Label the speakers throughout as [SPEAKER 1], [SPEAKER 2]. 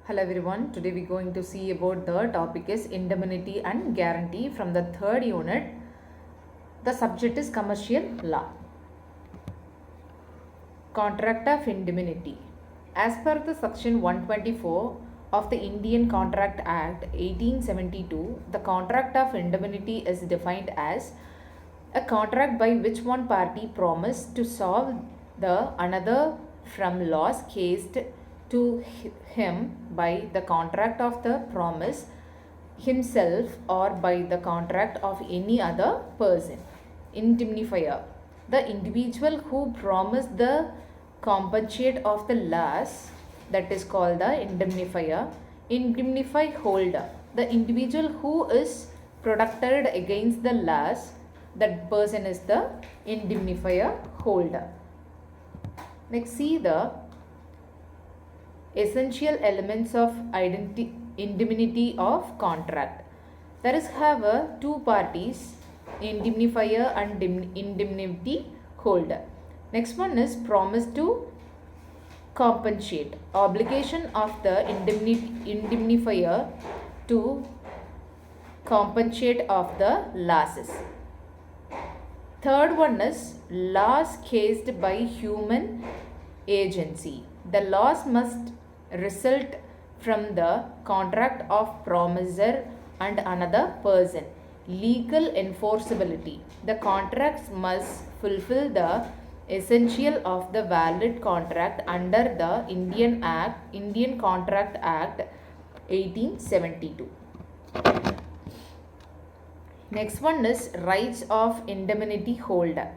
[SPEAKER 1] Hello everyone, today we're going to see about the topic is indemnity and guarantee from the third unit. The subject is commercial law. Contract of indemnity. As per the section 124 of the Indian Contract Act 1872, the contract of indemnity is defined as a contract by which one party promised to solve the another from loss caused to him by the contract of the promise himself or by the contract of any other person. Indemnifier. The individual who promised the compensate of the loss, that is called the indemnifier. Indemnify holder. The individual who is protected against the loss, that person is the indemnifier holder. Next, see the essential elements of indemnity of contract. There is have two parties, indemnifier and indemnity holder. Next one is promise to compensate. Obligation of the indemnifier to compensate of the losses. Third one is loss caused by human agency. The loss must result from the contract of promisor and another person. Legal enforceability. The contracts must fulfill the essential of the valid contract under the Indian Contract Act 1872. Next one is rights of indemnity holder.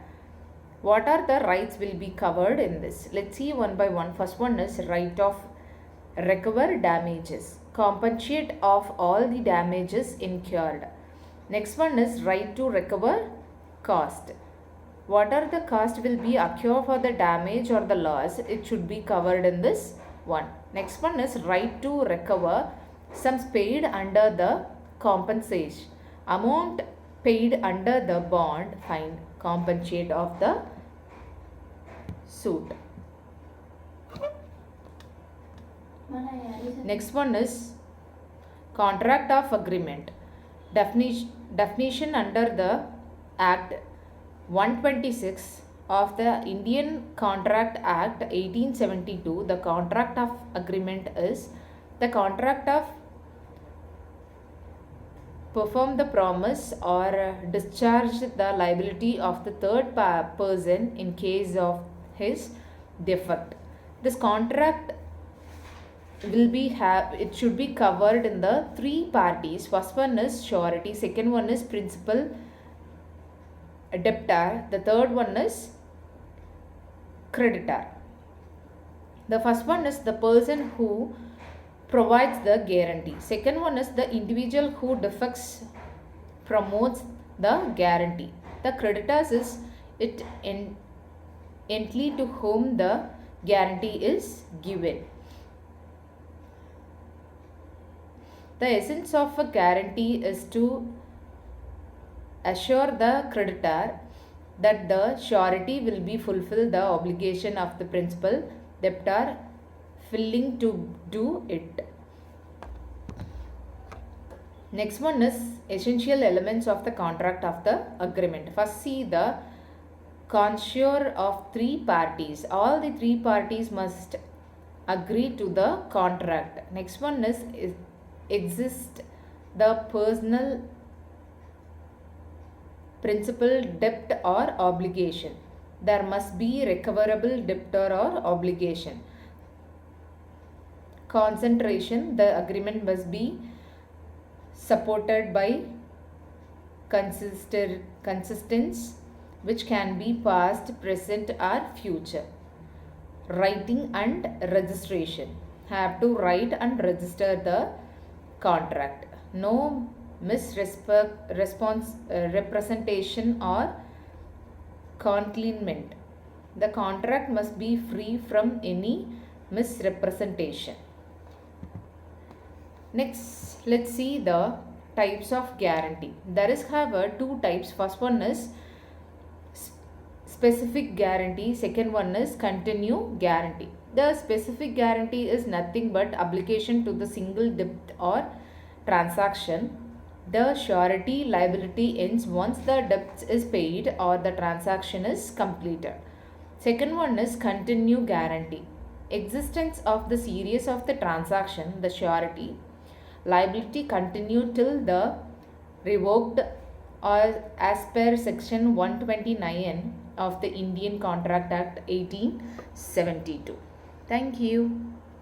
[SPEAKER 1] What are the rights will be covered in this? Let's see one by one. First one is right of recover damages, compensate of all the damages incurred. Next one is right to recover cost. What are the cost will be occur for the damage or the loss? It should be covered in this one. Next one is right to recover sums paid under the compensation. Amount paid under the bond fine compensate of the suit. Next one is contract of agreement. Definition under the Act 126 of the Indian Contract Act 1872. The contract of agreement is the contract of perform the promise or discharge the liability of the third person in case of his defect. This contract will be it should be covered in the three parties. First one is surety, second one is principal debtor, the third one is creditor. The first one is the person who provides the guarantee. Second one is the individual who defects promotes the guarantee. The creditors is it entity to whom the guarantee is given. The essence of a guarantee is to assure the creditor that the surety will be fulfill the obligation of the principal debtor failing to do it. Next one is essential elements of the contract of the agreement. First, see the consure of three parties. All the three parties must agree to the contract. Next one is exist the personal principal debt or obligation. There must be recoverable debt or obligation. Concentration. The agreement must be supported by consistence which can be past, present or future. Writing and registration. Have to write and register the contract. No representation or concealment. The contract must be free from any misrepresentation. Next, let's see the types of guarantee. There is two types. First one is specific guarantee. Second one is continue guarantee. The specific guarantee is nothing but obligation to the single debt or transaction. The surety liability ends once the debt is paid or the transaction is completed. Second one is continue guarantee. Existence of the series of the transaction, the surety liability continue till the revoked or as per section 129 of the Indian Contract Act 1872. Thank you.